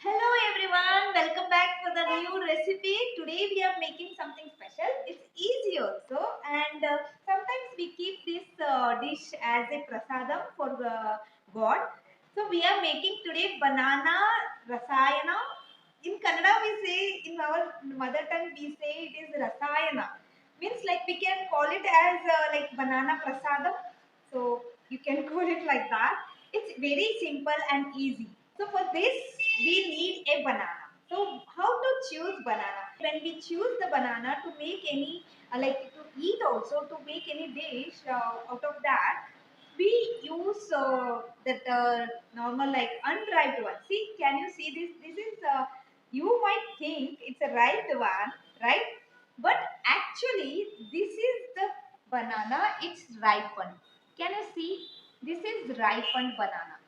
Hello everyone, welcome back for the new recipe. Today we are making something special. It's easy also, and sometimes we keep this dish as a prasadam for God. So we are making today banana rasayana. In Kannada we say, in our mother tongue we say it is rasayana. Means like we can call it as like banana prasadam. So you can call it like that. It's very simple and easy. So for this, we need a banana. So how to choose banana? When we choose the banana to make any, like to eat also, to make any dish out of that, we use that normal like unripe one. See, can you see this? This is, you might think it's a ripe one, right? But actually, this is the banana, it's ripened. Can you see? This is ripened banana.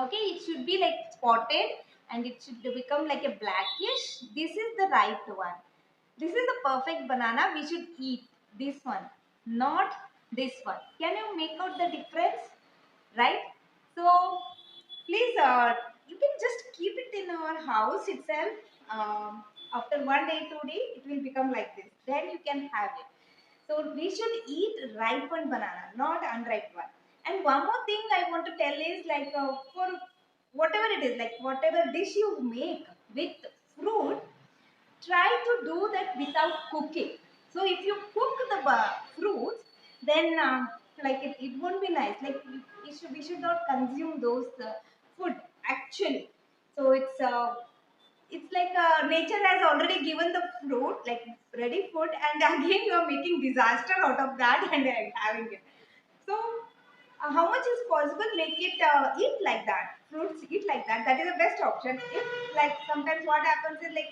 Okay, it should be like spotted and it should become like a blackish. This is the right one. This is the perfect banana. We should eat this one, not this one. Can you make out the difference? Right? So please, you can just keep it in our house itself. After 1 day 2 day it will become like this, then you can have it. So we should eat ripened banana, not unripe one. And one more thing I want to tell is like for whatever it is, like whatever dish you make with fruit, try to do that without cooking. So if you cook the fruits, then it won't be nice. Like we should not consume those food actually. So it's like nature has already given the fruit like ready food, and again you are making disaster out of that and having it. So how much is possible, make it eat like that, fruits eat like that. That is the best option. If like sometimes what happens is like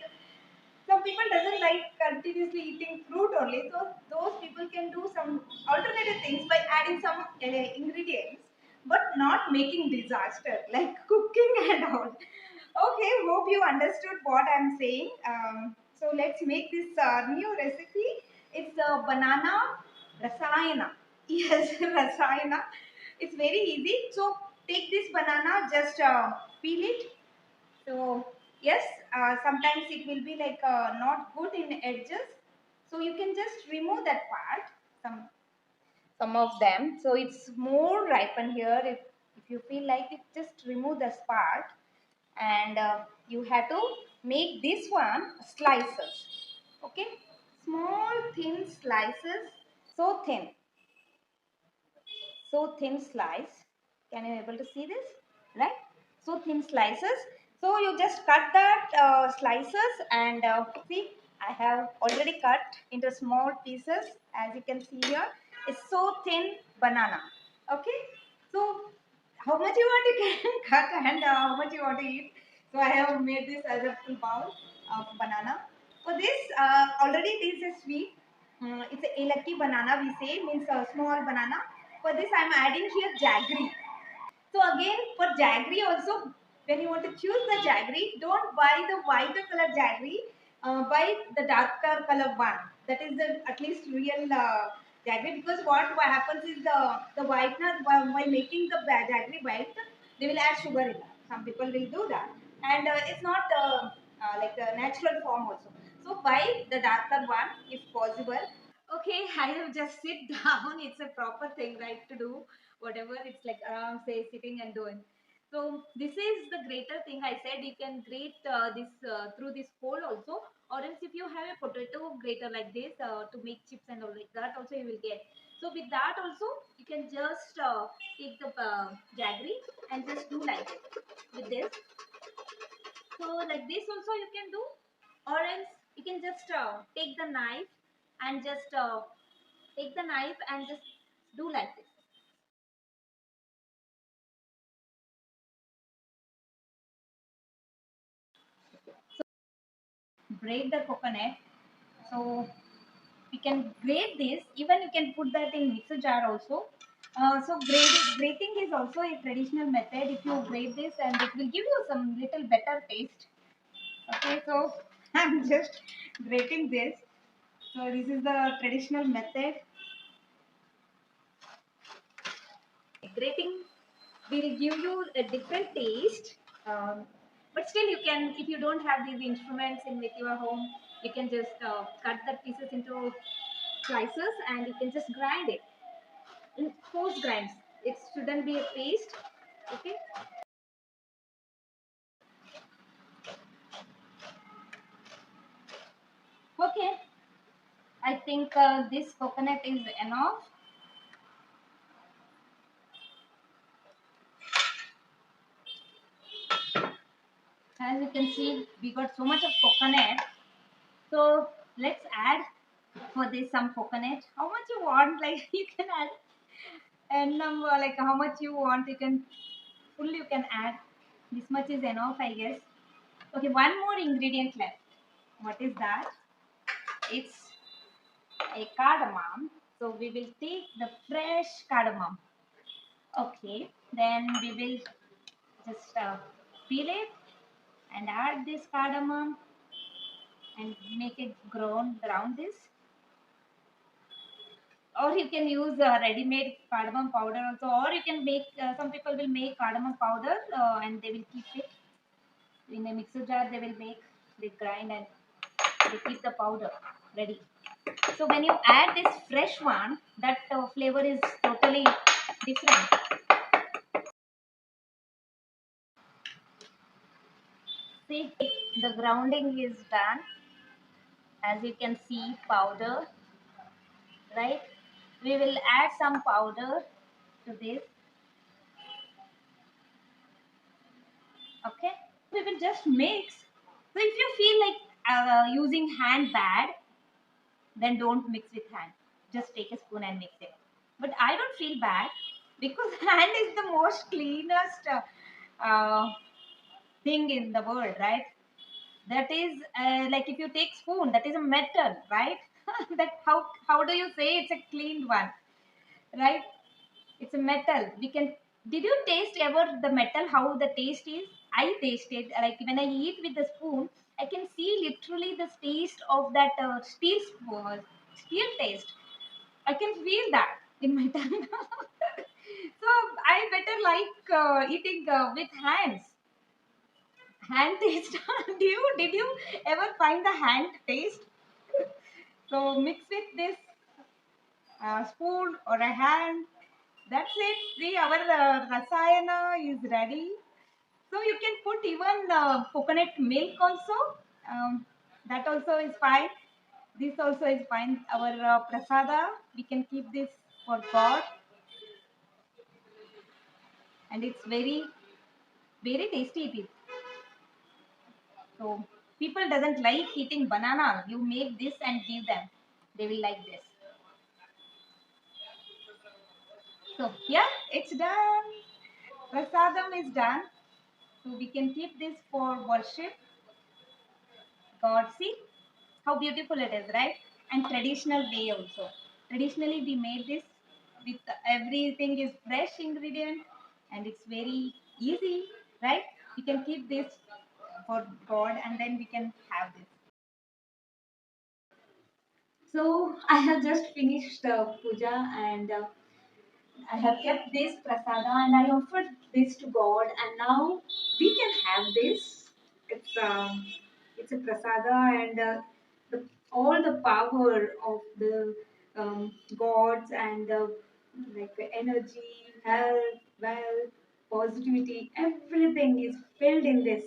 some people doesn't like continuously eating fruit only, so those people can do some alternative things by adding some ingredients, but not making disaster like cooking and all. Okay, hope you understood what I'm saying. So let's make this new recipe. It's a banana rasayana. Yes, rasayana. It's very easy. So take this banana, just peel it. So yes, sometimes it will be like not good in edges. So you can just remove that part. Some of them. So it's more ripen here. If you feel like it, just remove this part, and you have to make this one slices. Okay, small thin slices. So thin, so thin slice. Can you able to see this? Right? So thin slices. So you just cut that slices, and see, I have already cut into small pieces. As you can see here, it's so thin banana. Okay, so how much you want you can cut, and how much you want to eat. So I have made this as a full bowl of banana. For this, already it is a sweet. It's a elaki banana, we say, means a small banana. For this I am adding here jaggery. So again, for jaggery also, when you want to choose the jaggery, don't buy the whiter color jaggery. Buy the darker color one. That is the at least real jaggery, because what happens is the whitener, by making the jaggery white, they will add sugar in that. Some people will do that, and it's not like a natural form also. So buy the darker one if possible. Okay, I have just sit down. It's a proper thing, right, to do whatever. It's like say sitting and doing. So this is the greater thing. I said you can grate this through this hole also, or else if you have a potato grater like this to make chips and all like that, also you will get. So with that also, you can just take the jaggery and just do like this with this. So like this also you can do, or else you can just take the knife and just do like this. Break the coconut. So we can grate this. Even you can put that in mixer jar also. So grating is also a traditional method. If you grate this, and it will give you some little better taste. Okay, so I'm just grating this. So this is the traditional method. Grating will give you a different taste. But still, you can, if you don't have these instruments in with your home, you can just cut the pieces into slices and you can just grind it. In coarse grinds. It shouldn't be a paste. Okay. Okay. I think this coconut is enough. As you can see, we got so much of coconut. So let's add for this some coconut. How much you want? Like you can add and number like how much you want. You can full you can add. This much is enough, I guess. Okay, one more ingredient left. What is that? It's a cardamom. So we will take the fresh cardamom. Okay, then we will just peel it and add this cardamom and make it grown around this. Or you can use ready-made cardamom powder also, or you can make. Some people will make cardamom powder and they will keep it in a mixer jar. They will make, they grind and they keep the powder ready. So when you add this fresh one, that flavor is totally different. See, the grounding is done. As you can see, powder, right? We will add some powder to this. Okay, we will just mix. So if you feel like using hand bad, then don't mix with hand. Just take a spoon and mix it. But I don't feel bad because hand is the most cleanest uh, thing in the world, right? That is like if you take spoon, that is a metal, right? That how do you say it's a cleaned one, right? It's a metal. We can. Did you taste ever the metal? How the taste is? I tasted like when I eat with the spoon, I can see literally the taste of that steel taste. I can feel that in my tongue. So I better like eating with hands. Hand taste. Did you ever find the hand taste? So mix with this spoon or a hand. That's it. See, our rasayana is ready. So you can put even coconut milk also. That also is fine. This also is fine. Our prasada, we can keep this for God, and it's very very tasty. It is. So people doesn't like eating banana. You make this and give them. They will like this. So yeah, it's done. Prasadam is done. So we can keep this for worship God. See how beautiful it is, right? And traditional way also. Traditionally, we made this with everything is fresh ingredient, and it's very easy, right? We can keep this for God, and then we can have this. So I have just finished the puja and I have kept this prasada and I offered this to God, and now we can have this. It's a prasada and all the power of the gods and like the energy, health, wealth, positivity, everything is filled in this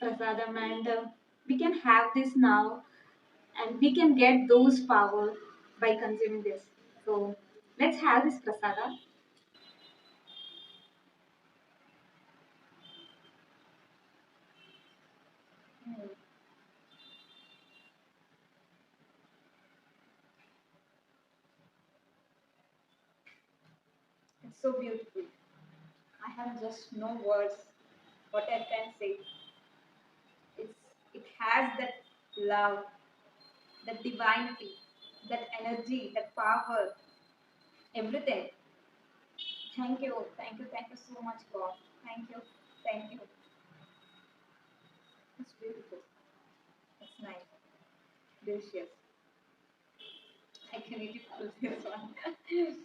prasadam, and we can have this now, and we can get those power by consuming this. So let's have this prasada. It's so beautiful. I have just no words what I can say. It's it has that love, that divinity, that energy, that power, everything. Thank you so much, God. Thank you, thank you. It's beautiful. It's nice, delicious. I can eat it all this one.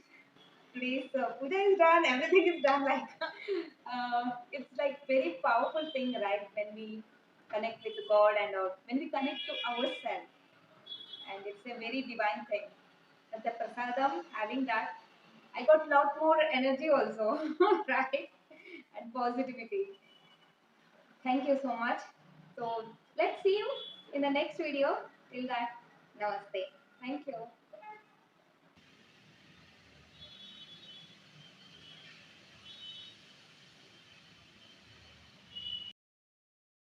today's puja is done, everything is done. Like it's like very powerful thing, right? When we connect with God and when we connect to ourselves, and it's a very divine thing. At the prasadam, having that, I got lot more energy also, right? And positivity. Thank you so much. So let's see you in the next video. Till that, namaste. Thank you.